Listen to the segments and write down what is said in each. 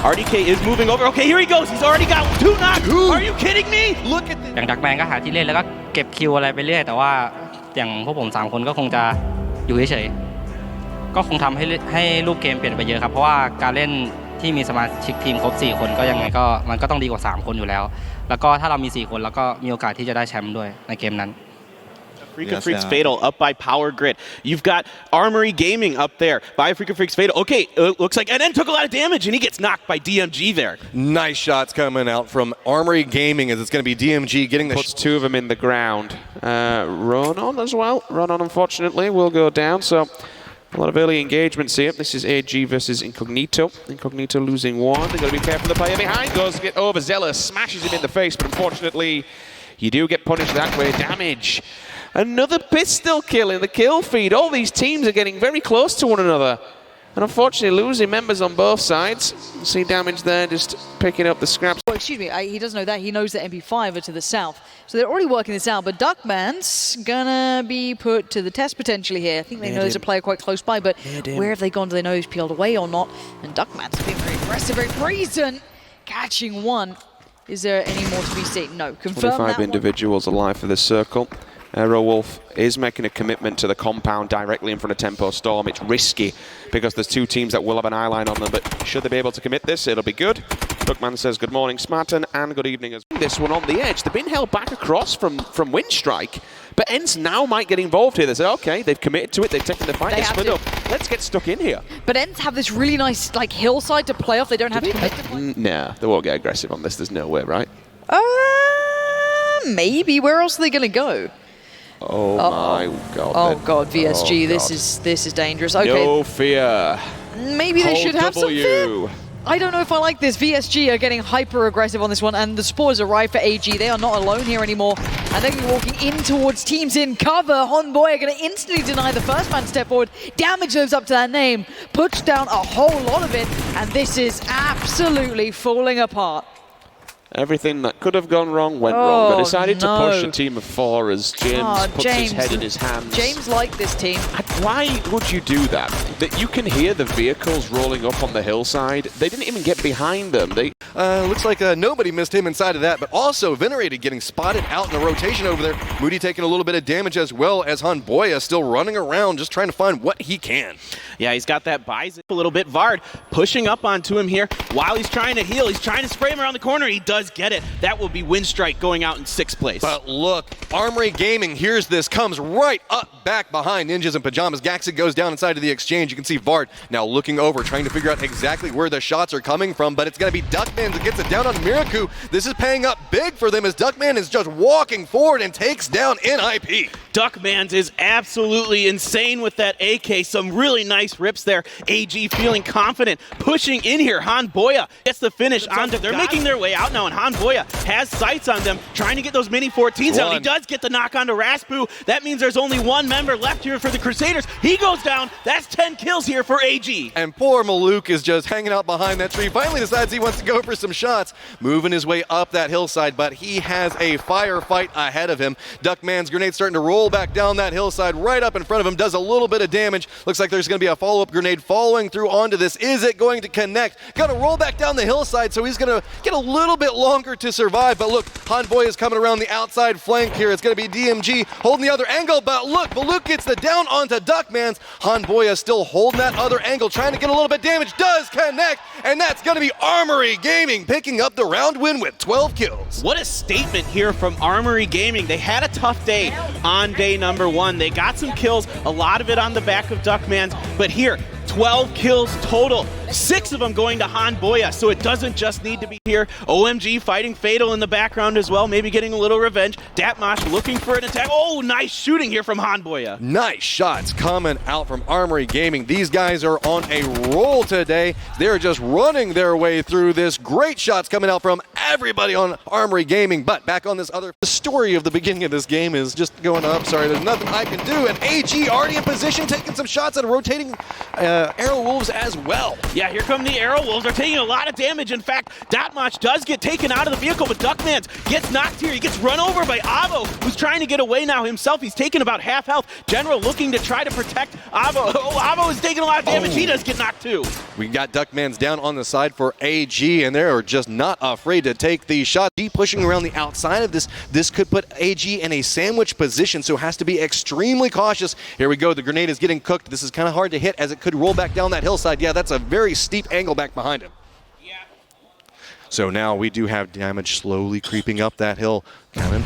RDK is moving over. Okay, here he goes. He's already got 2 knocks. Are you kidding me? Look at this. อย่างดักแมนก็หาที่เล่นแล้วก็เก็บคิวอะไรไปเรื่อยแต่ว่าอย่างพวกผม3คนก็คงจะอยู่เฉยๆก็คงทำให้รูปเกมเปลี่ยนไปเยอะครับเพราะว่าการเล่นที่มีสมาชิกทีมครบ4คนก็ยังไงก็มันก็ต้องดีกว่า3คนอยู่แล้วแล้วก็ถ้าเรามี4คนแล้วก็มีโอกาสที่จะได้แชมป์ด้วยในเกมนั้นFreaka Freaks Fatal up by Power Grid. You've got Armory Gaming up there by Freaka Freaks Fatal. Okay, looks like and then took a lot of damage and he gets knocked by DMG there. Nice shots coming out from Armory Gaming as it's going to be DMG getting the puts 2 of them in the ground. Ronan as well. Ronan unfortunately will go down. So a lot of early engagements here. This is AG versus Incognito. Incognito losing 1. They've got to be careful. The player behind goes to get overzealous, smashes him in the face, but unfortunately you do get punished that way. Damage. Another pistol kill in the kill feed. All these teams are getting very close to one another. And unfortunately losing members on both sides. See damage there, just picking up the scraps. Oh, excuse me, he doesn't know that. He knows that MP5 are to the south. So they're already working this out. But Duckmanz gonna be put to the test potentially here. I think they know there's a player quite close by. But where have they gone? Do they know he's peeled away or not? And Duckmanz has been very aggressive, very brazen. Catching 1. Is there any more to be seen? No. Confirm 25 individuals alive for this circle. Aerowolf is making a commitment to the compound directly in front of Tempo Storm. It's risky because there's 2 teams that will have an eyeline on them, but should they be able to commit this, it'll be good. Duckmanz says good morning, Smarten, and good evening as well. This one on the edge. They've been held back across from Windstrike, but ENCE now might get involved here. They say, okay, they've committed to it, they've taken the fight, they split up. Let's get stuck in here. But ENCE have this really nice like hillside to play off. They don't have to commit to Nah, they won't get aggressive on this. There's no way, right? Maybe. Where else are they going to go? Oh my God! Oh God, VSG, oh this is dangerous. Okay. No fear. Maybe they should have some fear. I don't know if I like this. VSG are getting hyper aggressive on this one, and the spores arrive for AG. They are not alone here anymore, and they're walking in towards teams in cover. HoNBoYa going to instantly deny the first man step forward. Damage lives up to that name, puts down a whole lot of it, and this is absolutely falling apart. Everything that could have gone wrong went wrong. They decided to push a team of 4 as James puts his head in his hands. James liked this team. Why would you do that? That you can hear the vehicles rolling up on the hillside. They didn't even get behind them. Looks like nobody missed him inside of that, but also Venerated getting spotted out in the rotation over there. Moody taking a little bit of damage as well as HoNBoYa still running around just trying to find what he can. Yeah, he's got that Bison a little bit. Vard pushing up onto him here while he's trying to heal. He's trying to spray him around the corner. He does get it. That will be Windstrike going out in 6th place. But look, Armory Gaming hears this, comes right up back behind Ninjas in Pajamas. Gaxi goes down inside of the exchange. You can see Vard now looking over, trying to figure out exactly where the shots are coming from, but it's going to be Duckmanz that gets it down on Miraku. This is paying up big for them as Duckmanz is just walking forward and takes down NIP. Duckmanz is absolutely insane with that AK. Some really nice rips there. AG feeling confident, pushing in here. HoNBoYa gets the finish on them. They're making their way out now, and HoNBoYa has sights on them, trying to get those mini 14s out. He does get the knock onto Raspu. That means there's only 1 member left here for the Crusaders. He goes down. That's 10 kills here for AG. And poor Maluk is just hanging out behind that tree. Finally decides he wants to go for some shots, moving his way up that hillside, but he has a firefight ahead of him. Duckmanz grenade starting to roll back down that hillside right up in front of him, does a little bit of damage. Looks like there's going to be a follow-up grenade following through onto this. Is it going to connect? Got to roll back down the hillside, so he's going to get a little bit longer to survive. But look, HoNBoYa is coming around the outside flank here. It's going to be DMG holding the other angle, but look, Maluk gets the down onto Duckmanz. HoNBoYa still holding that other angle, trying to get a little bit damage. Does connect, and that's going to be Armory Gaming picking up the round win with 12 kills. What a statement here from Armory Gaming. They had a tough day on day number 1. They got some kills, a lot of it on the back of Duckmanz, but here, 12 kills total, 6 of them going to HoNBoYa, so it doesn't just need to be here. OMG fighting Fatal in the background as well, maybe getting a little revenge. Datmosh looking for an attack. Oh, nice shooting here from HoNBoYa. Nice shots coming out from Armory Gaming. These guys are on a roll today. They're just running their way through this. Great shots coming out from everybody on Armory Gaming. But back on this other story of the beginning of this game is just going up. Sorry, there's nothing I can do. And AG already in position, taking some shots at rotating Arrow Wolves as well. Yeah, here come the Arrow Wolves. They're taking a lot of damage. In fact, Duckmanz does get taken out of the vehicle, but Duckmanz gets knocked here. He gets run over by Avo, who's trying to get away now himself. He's taken about half health. General looking to try to protect Avo. Oh, Avo is taking a lot of damage. He does get knocked too. We got Duckmanz down on the side for AG, and they're just not afraid to take the shot. Deep pushing around the outside of this. This could put AG in a sandwich position, so has to be extremely cautious. Here we go. The grenade is getting cooked. This is kind of hard to hit as it could roll back down that hillside. Yeah, that's a very steep angle back behind him. So now we do have damage slowly creeping up that hill.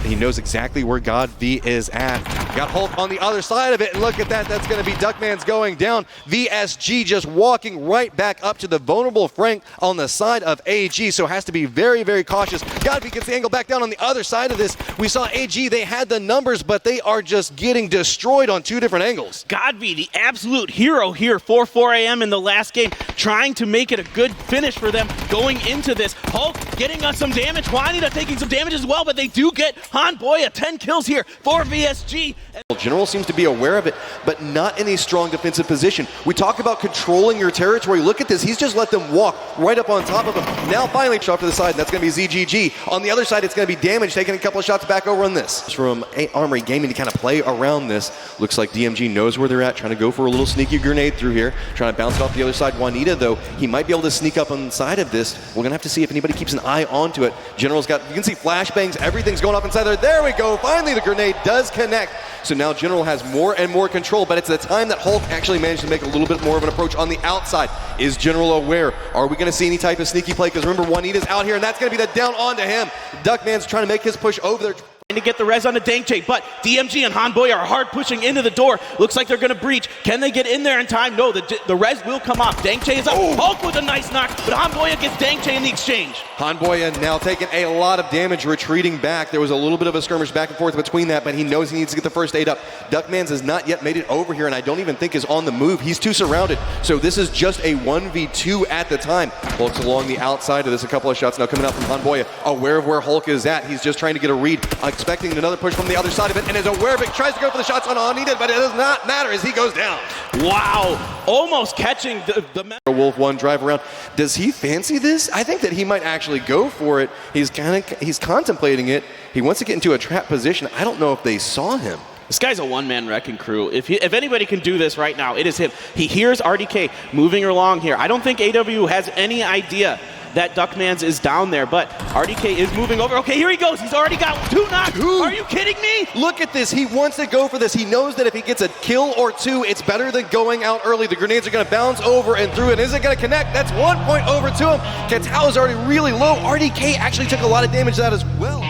He knows exactly where God V is at. Got Hulk on the other side of it, and look at that. That's going to be Duckmanz going down. VSG just walking right back up to the vulnerable Frank on the side of AG, so has to be very, very cautious. God V gets the angle back down on the other side of this. We saw AG, they had the numbers, but they are just getting destroyed on two different angles. Godby, the absolute hero here for 4 a.m. in the last game, trying to make it a good finish for them going into this. Hulk getting us some damage. Juanita taking some damage as well, but they do get HoNBoYa 10 kills here for VSG. General seems to be aware of it, but not in a strong defensive position. We talk about controlling your territory. Look at this. He's just let them walk right up on top of him. Now finally shot to the side, and that's going to be ZGG. On the other side, it's going to be Damage taking a couple of shots back over on this. From Armory Gaming to kind of play around this. Looks like DMG knows where they're at, trying to go for a little sneaky grenade through here. Trying to bounce it off the other side. Juanita, though, he might be able to sneak up on the side of this. We're going to have to see if anybody keeps an eye onto it. General's got, you can see flashbangs, everything's going up inside there. There we go. Finally, the grenade does connect. So now General has more and more control, but it's the time that Hulk actually managed to make a little bit more of an approach on the outside. Is General aware? Are we going to see any type of sneaky play? Because remember, Juanita's out here, and that's going to be the down onto him. Duckmanz trying to make his push over there. To get the res on the Dankjay, but DMG and HoNBoYa are hard pushing into the door. Looks like they're going to breach. Can they get in there in time? No, the res will come off. Dankjay is up. Hulk with a nice knock, but HoNBoYa gets Dankjay in the exchange. HoNBoYa now taking a lot of damage, retreating back. There was a little bit of a skirmish back and forth between that, but he knows he needs to get the first aid up. Duckmanz has not yet made it over here, and I don't even think is on the move. He's too surrounded, so this is just a 1v2 at the time. Hulk's along the outside of this. A couple of shots now coming out from HoNBoYa, aware of where Hulk is at. He's just trying to get a read, expecting another push from the other side of it, and is aware of it. Tries to go for the shots on Juanita, but it does not matter as he goes down. Wow, almost catching the Wolf 1 drive around. Does he fancy this? I think that he might actually go for it. He's contemplating it. He wants to get into a trap position. I don't know if they saw him. This guy's a one-man wrecking crew. If anybody can do this right now, it is him. He hears RDK moving along here. I don't think AW has any idea that Duckmanz is down there, but RDK is moving over. Okay, here he goes. He's already got 2 knocks. Are you kidding me? Look at this. He wants to go for this. He knows that if he gets a kill or 2, it's better than going out early. The grenades are going to bounce over and through, and is it going to connect? That's 1 point over to him. Katao is already really low. RDK actually took a lot of damage to that as well.